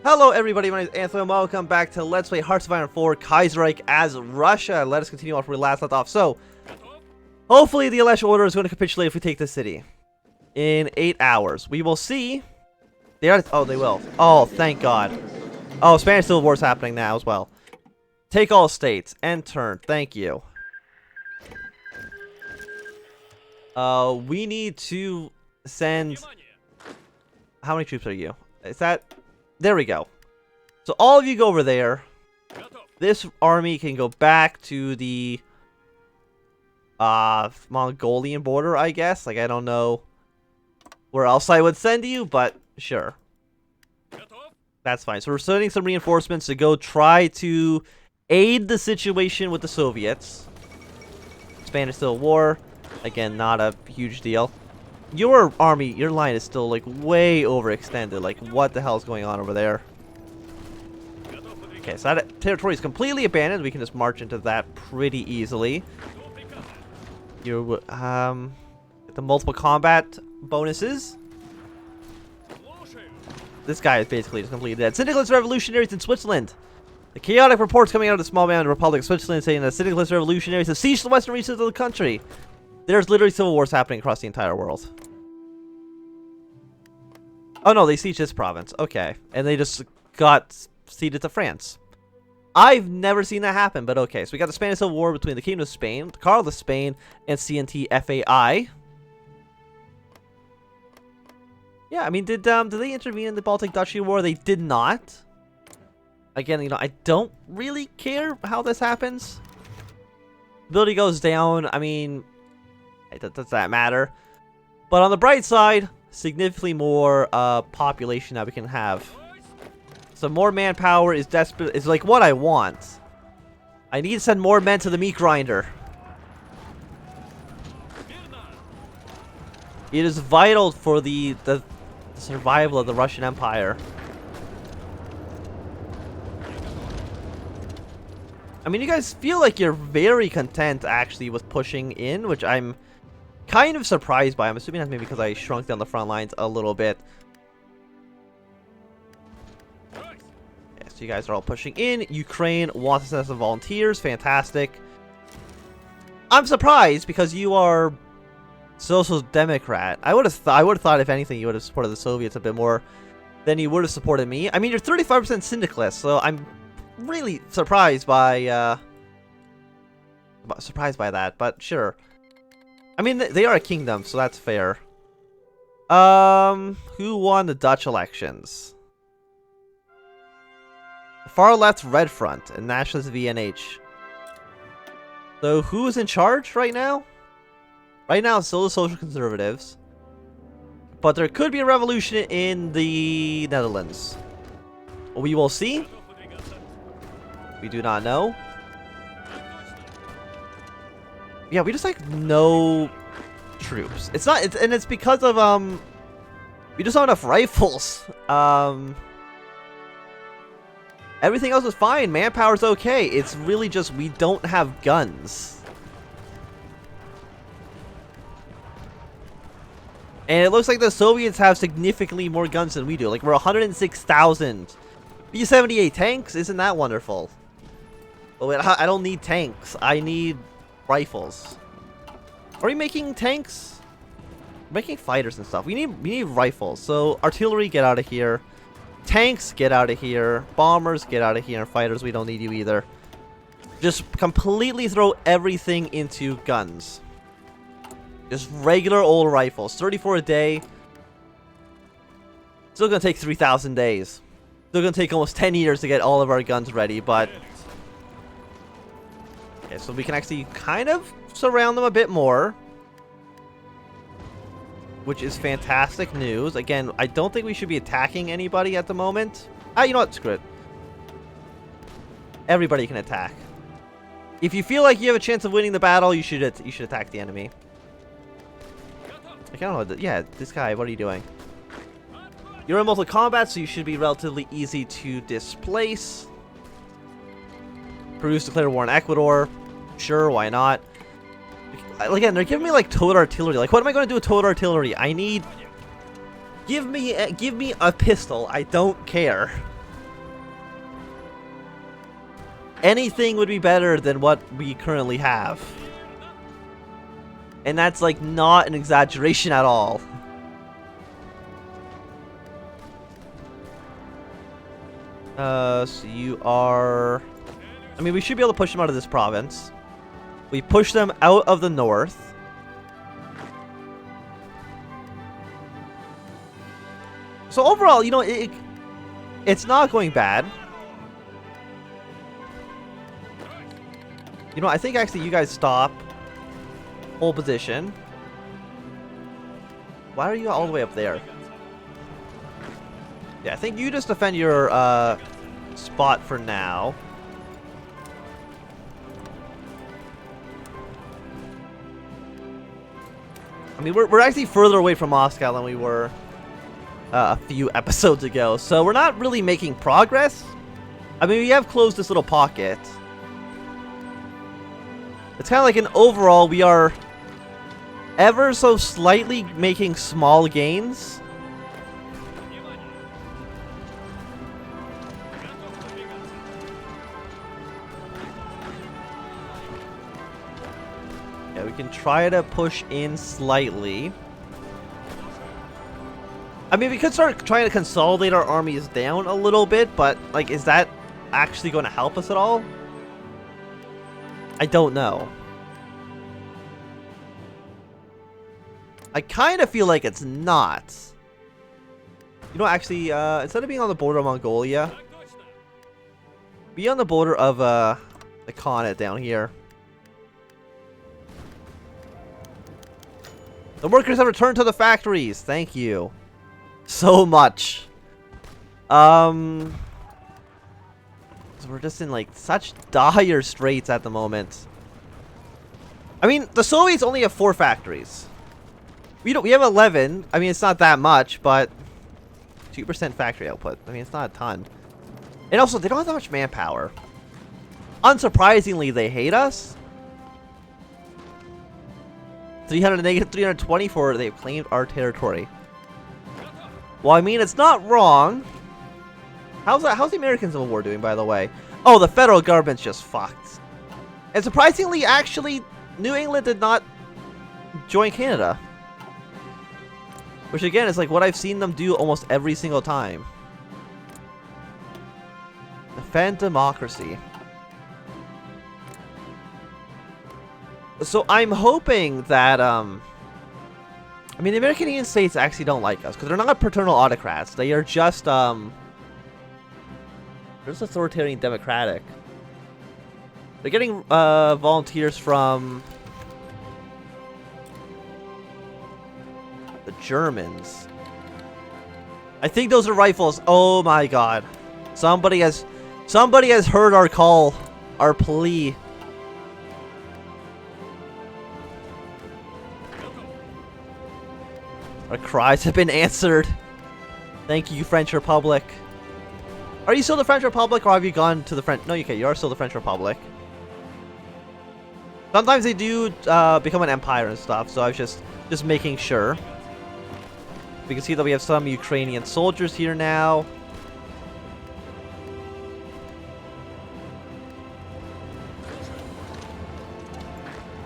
Hello everybody, my name is Anthony and welcome back to Let's Play Hearts of Iron 4 Kaiserreich as Russia. Let us continue off where we last left off. So, hopefully the Election Order is going to capitulate if we take the city. In 8 hours. We will see. They will. Oh, thank God. Oh, Spanish Civil War is happening now as well. Take all states. End turn. Thank you. We need to send... How many troops are you? Is that... There we go. So all of you go over there. This army can go back to the Mongolian border, I guess. Like, I don't know where else I would send you, but sure. That's fine. So we're sending some reinforcements to go try to aid the situation with the Soviets. Spanish Civil War. Again, not a huge deal. Your army, your line is still like way overextended. Like, what the hell is going on over there? Okay, so that territory is completely abandoned. We can just march into that pretty easily. You the multiple combat bonuses. This guy is basically just completely dead. Syndicalist revolutionaries in Switzerland. The chaotic reports coming out of the small band of the Republic of Switzerland saying that syndicalist revolutionaries have sieged the western regions of the country. There's literally civil wars happening across the entire world. Oh no, they sieged this province. Okay. And they just got ceded to France. I've never seen that happen, but okay. So we got the Spanish Civil War between the Kingdom of Spain, the Carl of Spain, and CNT-FAI. Yeah, I mean, did they intervene in the Baltic Duchy War? They did not. Again, you know, I don't really care how this happens. Ability goes down. I mean... Does that matter? But on the bright side, significantly more population that we can have. So more manpower is like what I want. I need to send more men to the meat grinder. It is vital for the survival of the Russian Empire. I mean, you guys feel like you're very content actually with pushing in, which I'm kind of surprised by. I'm assuming that's maybe because I shrunk down the front lines a little bit. Yeah, so you guys are all pushing in. Ukraine wants to send some volunteers. Fantastic. I'm surprised because you are Social Democrat. I would have thought if anything you would have supported the Soviets a bit more than you would have supported me. I mean, you're 35% syndicalist, so I'm really surprised by that, but sure. I mean, they are a kingdom, so that's fair. Who won the Dutch elections? Far left Red Front and Nationalist VNH. So who's in charge right now? Right now it's still the Social Conservatives. But there could be a revolution in the Netherlands. We will see. We do not know. Yeah, we just like no troops. It's not, and it's because of we just don't have enough rifles. Everything else is fine. Manpower's okay. It's really just we don't have guns. And it looks like the Soviets have significantly more guns than we do. Like, we're 106,000. B-78 tanks? Isn't that wonderful? Oh, wait, I don't need tanks. I need rifles. Are we making tanks? We're making fighters and stuff. We need rifles. So, artillery, get out of here. Tanks, get out of here. Bombers, get out of here. And fighters, we don't need you either. Just completely throw everything into guns. Just regular old rifles. 34 a day. Still gonna take 3,000 days. Still gonna take almost 10 years to get all of our guns ready, but... Okay, so we can actually kind of surround them a bit more. Which is fantastic news. Again, I don't think we should be attacking anybody at the moment. You know what? Screw it. Everybody can attack. If you feel like you have a chance of winning the battle, you should attack the enemy. I don't know. Yeah, this guy, what are you doing? You're in multiple combat, so you should be relatively easy to displace. Peru's declared war in Ecuador. Sure, why not? Again, they're giving me like towed artillery. Like, what am I going to do with towed artillery? I need... Give me a pistol. I don't care. anything would be better than what we currently have. And that's like not an exaggeration at all. So you are... I mean, we should be able to push them out of this province. We push them out of the north. So overall, you know, it's not going bad. You know, I think actually you guys stop. Hold position. Why are you all the way up there? Yeah, I think you just defend your spot for now. I mean, we're actually further away from Moscow than we were a few episodes ago, so we're not really making progress. I mean, we have closed this little pocket. It's kind of like an overall, we are ever so slightly making small gains. Yeah, we can try to push in slightly. I mean, we could start trying to consolidate our armies down a little bit, but, like, is that actually going to help us at all? I don't know. I kind of feel like it's not. You know, actually, instead of being on the border of Mongolia, be on the border of, the Khanate down here. The workers have returned to the factories. Thank you. So much. So we're just in like such dire straits at the moment. I mean, the Soviets only have 4 factories. We have 11. I mean, it's not that much, but 2% factory output. I mean, it's not a ton. And also, they don't have that much manpower. Unsurprisingly, they hate us. 300 negative 324. They've claimed our territory. Well, I mean, it's not wrong. How's the American Civil War doing, by the way? Oh, the federal government's just fucked. And surprisingly, actually, New England did not join Canada. Which, again, is like what I've seen them do almost every single time. Defend democracy. So I'm hoping that, I mean, the American Union States actually don't like us, because they're not paternal autocrats. They are just, they're just authoritarian democratic. They're getting, volunteers from the Germans. I think those are rifles. Oh my god. Somebody has heard our call, our plea. Our cries have been answered. Thank you, French Republic. Are you still the French Republic, or have you gone to the French? No, okay, you are still the French Republic. Sometimes they do become an empire and stuff, so I was just making sure. We can see that we have some Ukrainian soldiers here now.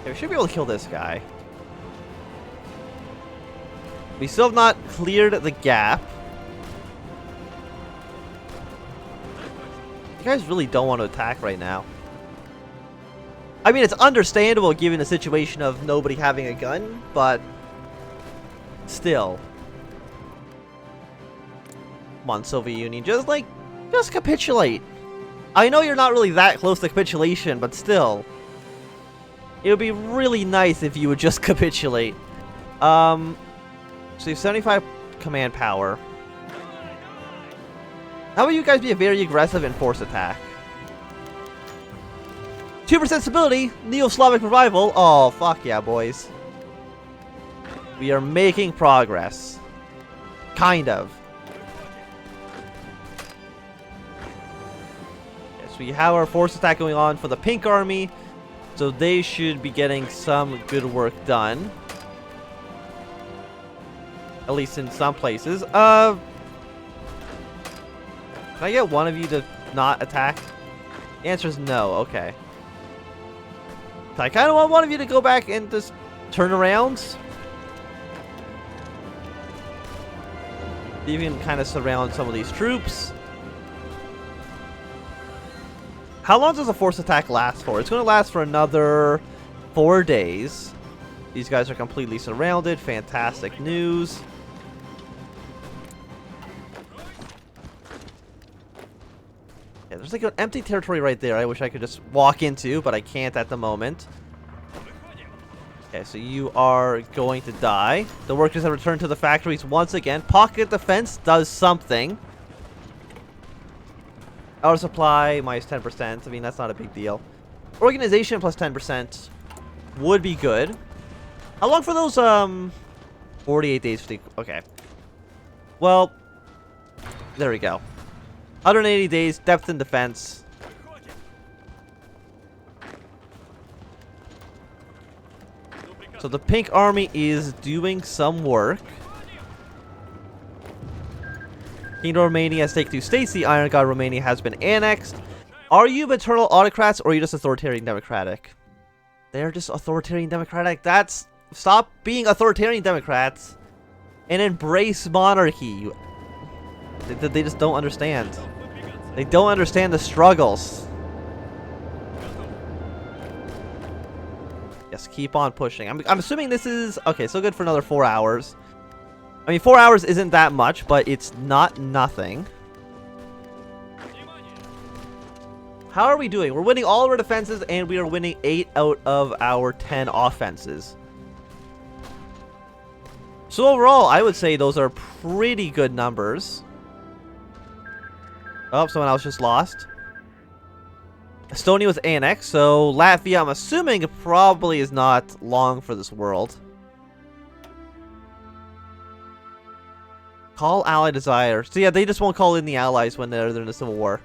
Okay, we should be able to kill this guy. We still have not cleared the gap. You guys really don't want to attack right now. I mean, it's understandable given the situation of nobody having a gun, but still. Come on, Soviet Union, just capitulate. I know you're not really that close to capitulation, but still. It would be really nice if you would just capitulate. So you have 75 command power. How about you guys be a very aggressive and force attack? 2% stability, Neo-Slavic revival. Oh, fuck yeah, boys. We are making progress. Kind of. Yes, we have our force attack going on for the Pink Army. So they should be getting some good work done. At least in some places. Can I get one of you to not attack? The answer is no. Okay. I kind of want one of you to go back and just turn around. See if you can kind of surround some of these troops. How long does a force attack last for? It's going to last for another 4 days. These guys are completely surrounded. Fantastic news. Yeah, there's like an empty territory right there I wish I could just walk into, but I can't at the moment. Okay, so you are going to die. The workers have returned to the factories once again. Pocket defense does something. Our supply minus 10%. I mean, that's not a big deal. Organization plus 10% would be good. How long for those 48 days? Okay. Well, there we go. 180 days, depth in defense. So the Pink Army is doing some work. Kingdom of Romania has taken 2 states. The Iron God Romania has been annexed. Are you maternal autocrats or are you just authoritarian democratic? They're just authoritarian democratic. That's... Stop being authoritarian democrats and embrace monarchy. They just don't understand. They don't understand the struggles. Yes, keep on pushing. I'm assuming this is... Okay, so good for another 4 hours. I mean, 4 hours isn't that much, but it's not nothing. How are we doing? We're winning all of our defenses, and we are winning 8 out of our 10 offenses. So overall, I would say those are pretty good numbers. Oh, someone else just lost. Estonia was annexed, so Latvia, I'm assuming, probably is not long for this world. Call ally desire. So yeah, they just won't call in the allies when they're in a civil war.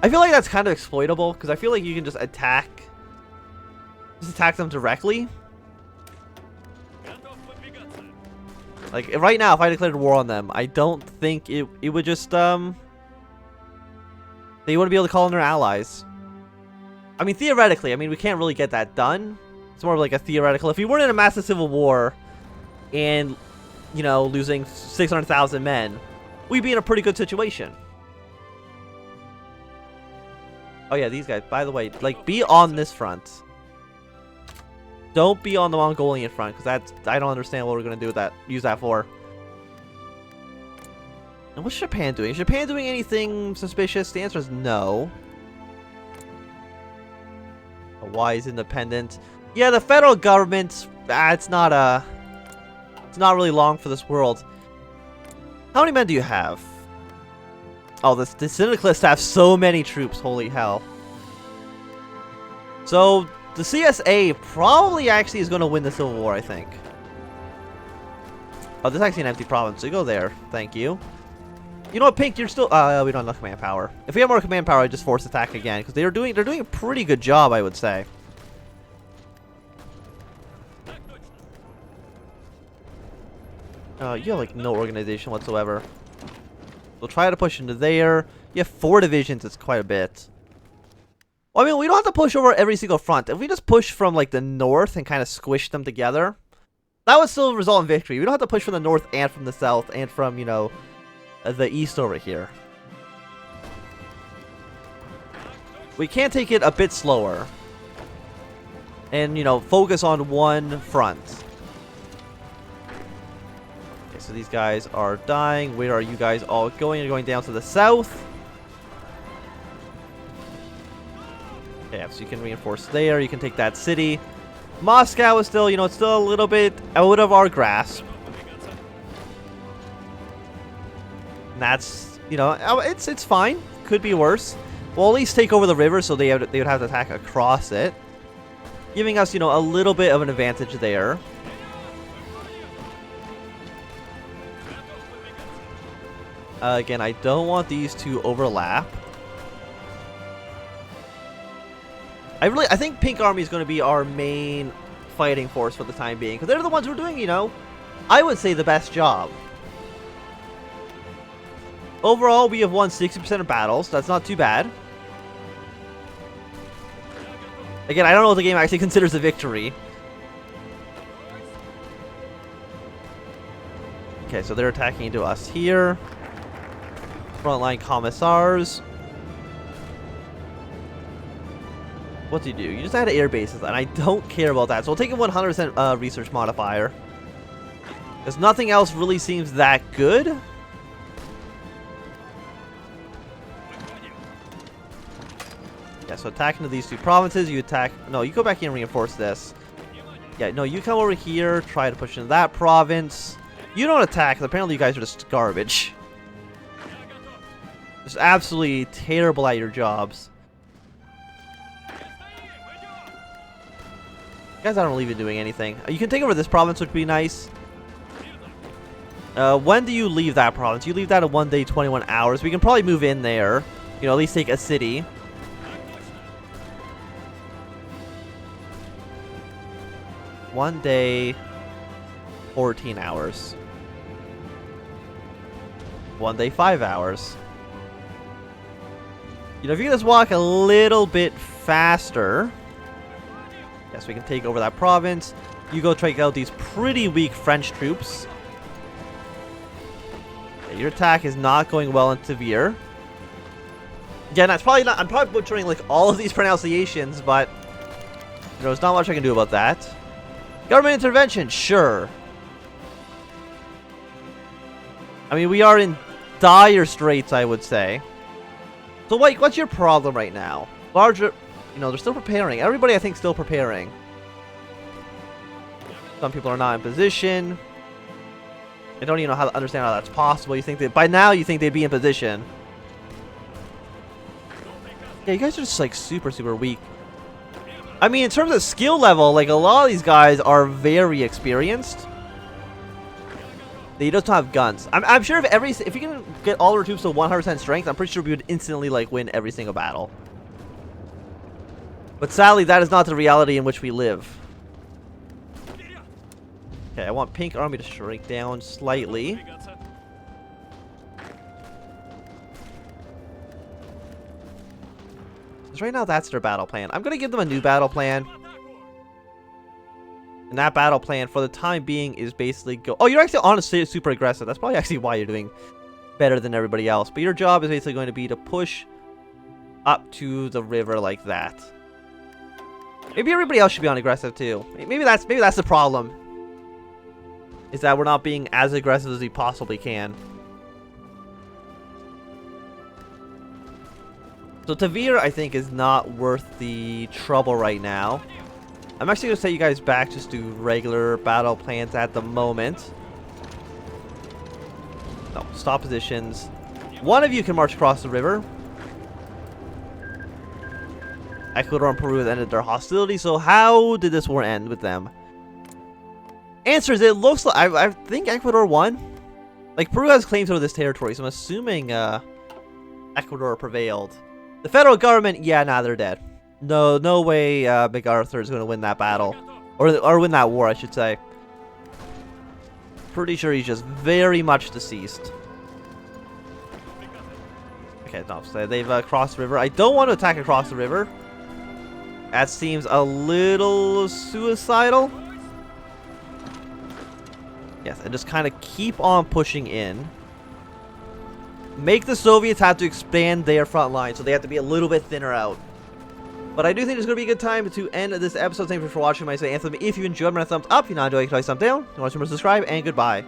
I feel like that's kind of exploitable, because I feel like you can just attack them directly. Like, right now, if I declared war on them, I don't think it would just, they wouldn't be able to call in their allies. I mean, theoretically, I mean, we can't really get that done. It's more of like a theoretical. If we weren't in a massive civil war and, you know, losing 600,000 men, we'd be in a pretty good situation. Oh yeah, these guys, by the way, like, be on this front. Don't be on the Mongolian front, because that's... I don't understand what we're going to do with that. Use that for. And what's Japan doing? Is Japan doing anything suspicious? The answer is no. Hawaii is independent. Yeah, the federal government... it's not really long for this world. How many men do you have? Oh, the Syndicalists have so many troops. Holy hell. So... the CSA probably actually is going to win the Civil War, I think. Oh, this is actually an empty province, so you go there. Thank you. You know what, Pink, you're still... we don't have enough command power. If we have more command power, I'd just force attack again, because they're doing a pretty good job, I would say. You have, like, no organization whatsoever. We'll try to push into there. You have 4 divisions, it's quite a bit. Well, I mean, we don't have to push over every single front. If we just push from, like, the north and kind of squish them together, that would still result in victory. We don't have to push from the north and from the south and from, you know, the east over here. We can take it a bit slower. And, you know, focus on one front. Okay, so these guys are dying. Where are you guys all going? You're going down to the south. Yeah, so you can reinforce there. You can take that city. Moscow is still, you know, it's still a little bit out of our grasp. And that's, you know, it's fine. Could be worse. We'll at least take over the river, so they would have to attack across it, giving us, you know, a little bit of an advantage there. Again, I don't want these to overlap. I think Pink Army is going to be our main fighting force for the time being, because they're the ones who are doing, you know, I would say the best job. Overall, we have won 60% of battles. That's not too bad. Again, I don't know what the game actually considers a victory. Okay, so they're attacking into us here. Frontline commissars. What do? You just add air bases, and I don't care about that. So we'll take a 100% research modifier. Because nothing else really seems that good. Yeah, so attack into these two provinces. You attack... No, you go back here and reinforce this. Yeah, no, you come over here. Try to push into that province. You don't attack, because apparently you guys are just garbage. Just absolutely terrible at your jobs. You guys aren't even doing anything. You can take over this province, which would be nice. When do you leave that province? You leave that in 1 day, 21 hours. We can probably move in there. You know, at least take a city. 1 day, 14 hours. 1 day, 5 hours. You know, if you can just walk a little bit faster. Yes, we can take over that province. You go take out these pretty weak French troops. Okay, your attack is not going well in Severe. Again, that's probably not. I'm probably butchering like all of these pronunciations, but you know, there's not much I can do about that. Government intervention, sure. I mean, we are in dire straits, I would say. So, like, what's your problem right now? Larger. You know, they're still preparing. Everybody, I think, still preparing. Some people are not in position. I don't even know how to understand how that's possible. You think that by now you think they'd be in position. Yeah, you guys are just like super, super weak. I mean, in terms of skill level, like a lot of these guys are very experienced. They just don't have guns. I'm sure if you can get all our troops to 100% strength, I'm pretty sure we would instantly like win every single battle. But sadly, that is not the reality in which we live. Okay, I want Pink Army to shrink down slightly. Because right now, that's their battle plan. I'm going to give them a new battle plan. And that battle plan, for the time being, is basically go... Oh, you're actually honestly super aggressive. That's probably actually why you're doing better than everybody else. But your job is basically going to be to push up to the river like that. Maybe everybody else should be on aggressive too. Maybe that's the problem. Is that we're not being as aggressive as we possibly can. So Tavir, I think, is not worth the trouble right now. I'm actually going to set you guys back just to regular battle plans at the moment. No, stop positions. One of you can march across the river. Ecuador and Peru have ended their hostility, so how did this war end with them? Answer is, it looks like... I think Ecuador won. Like, Peru has claims over this territory, so I'm assuming Ecuador prevailed. The federal government, yeah, nah, they're dead. No way MacArthur is going to win that battle. Or win that war, I should say. Pretty sure he's just very much deceased. Okay, no, so they've crossed the river. I don't want to attack across the river. That seems a little suicidal. Yes, and just kind of keep on pushing in. Make the Soviets have to expand their front line, so they have to be a little bit thinner out. But I do think it's going to be a good time to end this episode. Thank you for watching my Anthem. If you enjoyed, my thumbs up. If you not enjoyed, click thumbs down. If you want to subscribe, and goodbye.